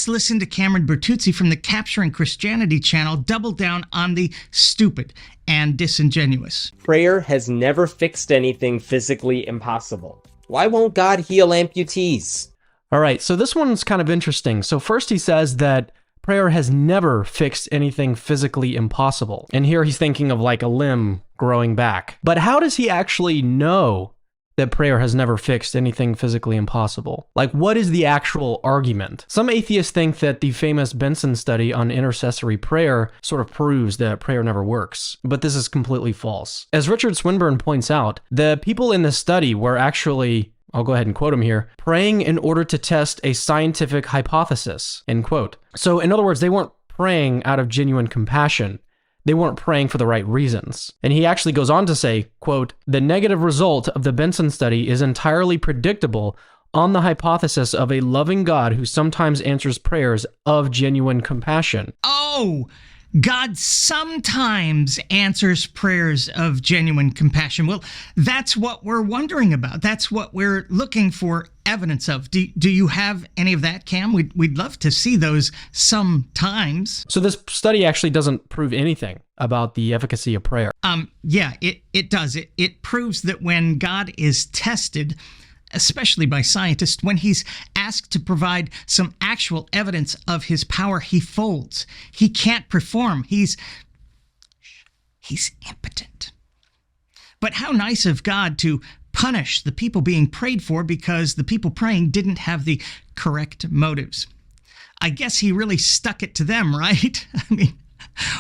let's listen to Cameron Bertuzzi from the Capturing Christianity channel double down on the stupid and disingenuous. Prayer has never fixed anything physically impossible. Why won't God heal amputees? All right, so this one's kind of interesting. So first he says that prayer has never fixed anything physically impossible. And here he's thinking of like a limb growing back. But how does he actually know that prayer has never fixed anything physically impossible? Like, what is the actual argument? Some atheists think that the famous Benson study on intercessory prayer sort of proves that prayer never works, but this is completely false. As Richard Swinburne points out, the people in the study were actually, I'll go ahead and quote him here, praying in order to test a scientific hypothesis, end quote. So in other words, they weren't praying out of genuine compassion. They weren't praying for the right reasons. And he actually goes on to say, quote, "The negative result of the Benson study is entirely predictable on the hypothesis of a loving God who sometimes answers prayers of genuine compassion." Oh, God sometimes answers prayers of genuine compassion. Well, that's what we're wondering about. That's what we're looking for evidence of. Do you have any of that, Cam? We'd love to see those sometimes. So this study actually doesn't prove anything about the efficacy of prayer. Yeah, it does. It proves that when God is tested, especially by scientists, when he's asked to provide some actual evidence of his power, he folds. He can't perform. He's impotent. But how nice of God to punish the people being prayed for because the people praying didn't have the correct motives. I guess he really stuck it to them, right? I mean,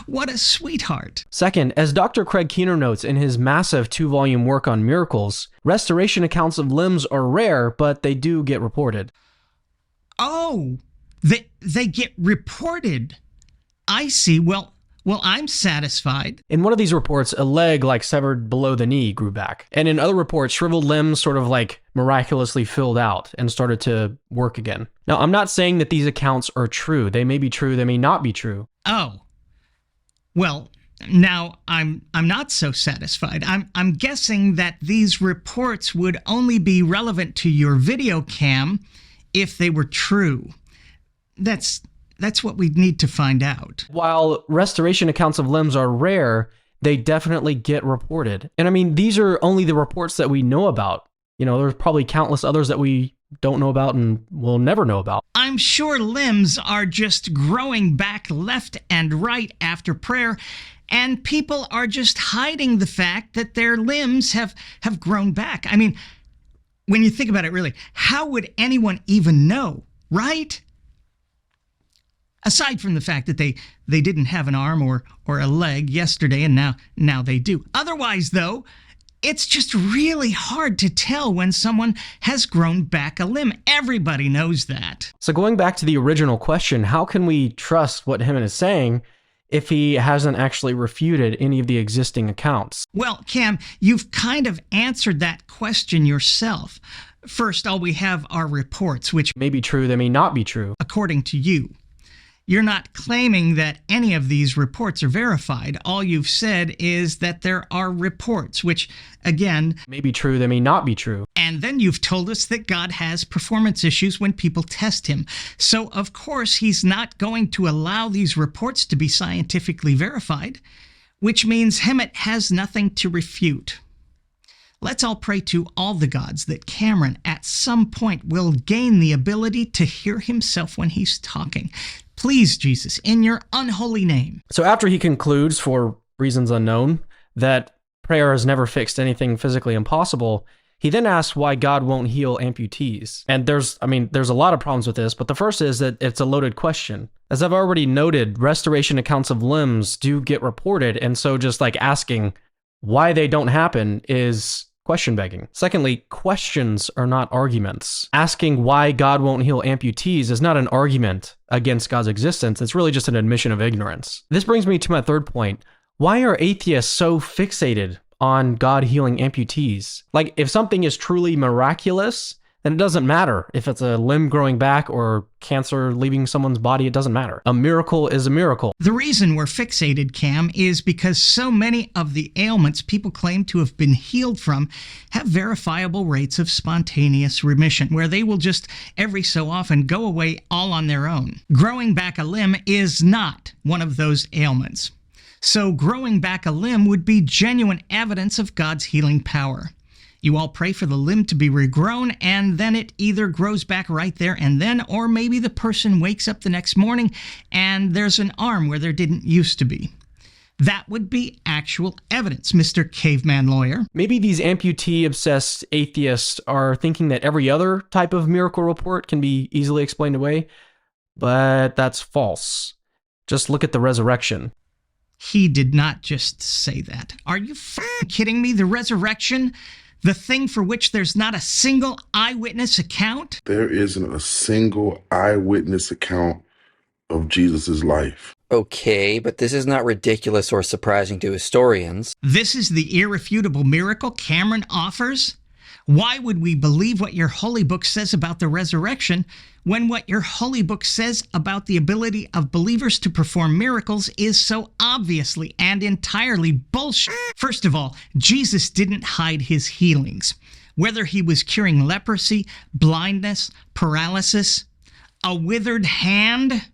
what a sweetheart. Second, as Dr. Craig Keener notes in his massive 2-volume work on miracles, restoration accounts of limbs are rare, but they do get reported. Oh, they get reported. I see. Well, I'm satisfied. In one of these reports, a leg like severed below the knee grew back. And in other reports, shriveled limbs sort of like miraculously filled out and started to work again. Now, I'm not saying that these accounts are true. They may be true, they may not be true. Oh. Well, now I'm not so satisfied. I'm guessing that these reports would only be relevant to your video, Cam, if they were true. That's what we need to find out. While restoration accounts of limbs are rare, they definitely get reported. And I mean, these are only the reports that we know about. You know, there's probably countless others that we don't know about and will never know about. I'm sure limbs are just growing back left and right after prayer, and people are just hiding the fact that their limbs have grown back. I mean, when you think about it, really, how would anyone even know, right? Aside from the fact that they didn't have an arm or a leg yesterday, and now they do. Otherwise, though, it's just really hard to tell when someone has grown back a limb. Everybody knows that. So going back to the original question, how can we trust what him is saying if he hasn't actually refuted any of the existing accounts? Well, Cam, you've kind of answered that question yourself. First, all we have are reports, which may be true, they may not be true. According to you. You're not claiming that any of these reports are verified. All you've said is that there are reports, which, again, may be true, they may not be true. And then you've told us that God has performance issues when people test him. So, of course, he's not going to allow these reports to be scientifically verified, which means Hemet has nothing to refute. Let's all pray to all the gods that Cameron, at some point, will gain the ability to hear himself when he's talking. Please, Jesus, in your unholy name. So after he concludes, for reasons unknown, that prayer has never fixed anything physically impossible, he then asks why God won't heal amputees. And there's a lot of problems with this, but the first is that it's a loaded question. As I've already noted, restoration accounts of limbs do get reported, and so just like asking why they don't happen is question begging. Secondly, questions are not arguments. Asking why God won't heal amputees is not an argument against God's existence. It's really just an admission of ignorance. This brings me to my third point. Why are atheists so fixated on God healing amputees? Like, if something is truly miraculous, then it doesn't matter if it's a limb growing back or cancer leaving someone's body. It doesn't matter. A miracle is a miracle. The reason we're fixated, Cam, is because so many of the ailments people claim to have been healed from have verifiable rates of spontaneous remission, where they will just every so often go away all on their own. Growing back a limb is not one of those ailments. So growing back a limb would be genuine evidence of God's healing power. You all pray for the limb to be regrown, and then it either grows back right there and then, or maybe the person wakes up the next morning and there's an arm where there didn't used to be. That would be actual evidence, Mr. Caveman Lawyer. Maybe these amputee-obsessed atheists are thinking that every other type of miracle report can be easily explained away, but that's false. Just look at the resurrection. He did not just say that. Are you f***ing kidding me? The resurrection? The thing for which there's not a single eyewitness account? There isn't a single eyewitness account of Jesus' life. Okay, but this is not ridiculous or surprising to historians. This is the irrefutable miracle Cameron offers? Why would we believe what your holy book says about the resurrection when what your holy book says about the ability of believers to perform miracles is so obviously and entirely bullshit? First of all, Jesus didn't hide his healings. Whether he was curing leprosy, blindness, paralysis, a withered hand,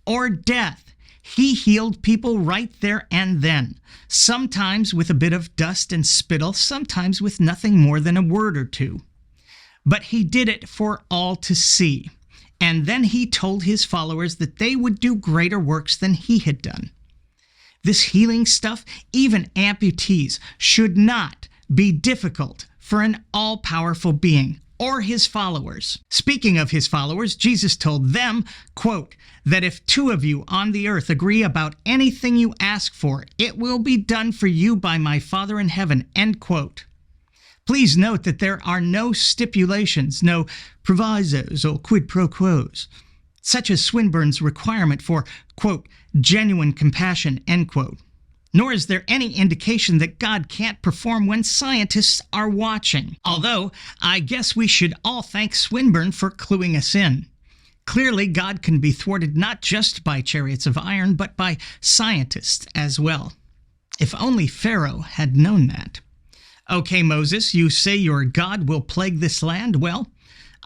or death, he healed people right there and then, sometimes with a bit of dust and spittle, sometimes with nothing more than a word or two. But he did it for all to see, and then he told his followers that they would do greater works than he had done. This healing stuff, even amputees, should not be difficult for an all-powerful being or his followers. Speaking of his followers, Jesus told them, quote, that if two of you on the earth agree about anything you ask for, it will be done for you by my Father in heaven, end quote. Please note that there are no stipulations, no provisos or quid pro quos, such as Swinburne's requirement for, quote, genuine compassion, end quote. Nor is there any indication that God can't perform when scientists are watching. Although, I guess we should all thank Swinburne for cluing us in. Clearly, God can be thwarted not just by chariots of iron, but by scientists as well. If only Pharaoh had known that. Okay, Moses, you say your God will plague this land? Well,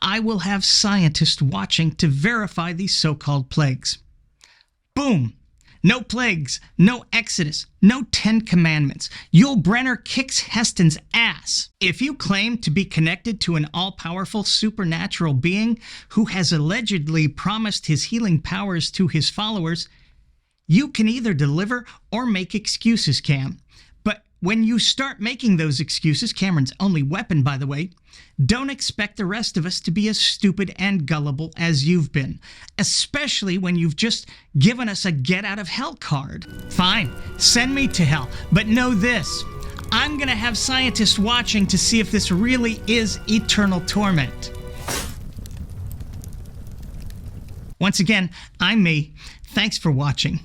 I will have scientists watching to verify these so-called plagues. Boom! No plagues, no Exodus, no 10 Commandments. Yul Brynner kicks Heston's ass. If you claim to be connected to an all-powerful supernatural being who has allegedly promised his healing powers to his followers, you can either deliver or make excuses, Cam. But when you start making those excuses, Cameron's only weapon, by the way, don't expect the rest of us to be as stupid and gullible as you've been, especially when you've just given us a get-out-of-hell card. Fine, send me to hell, but know this. I'm going to have scientists watching to see if this really is eternal torment. Once again, I'm me. Thanks for watching.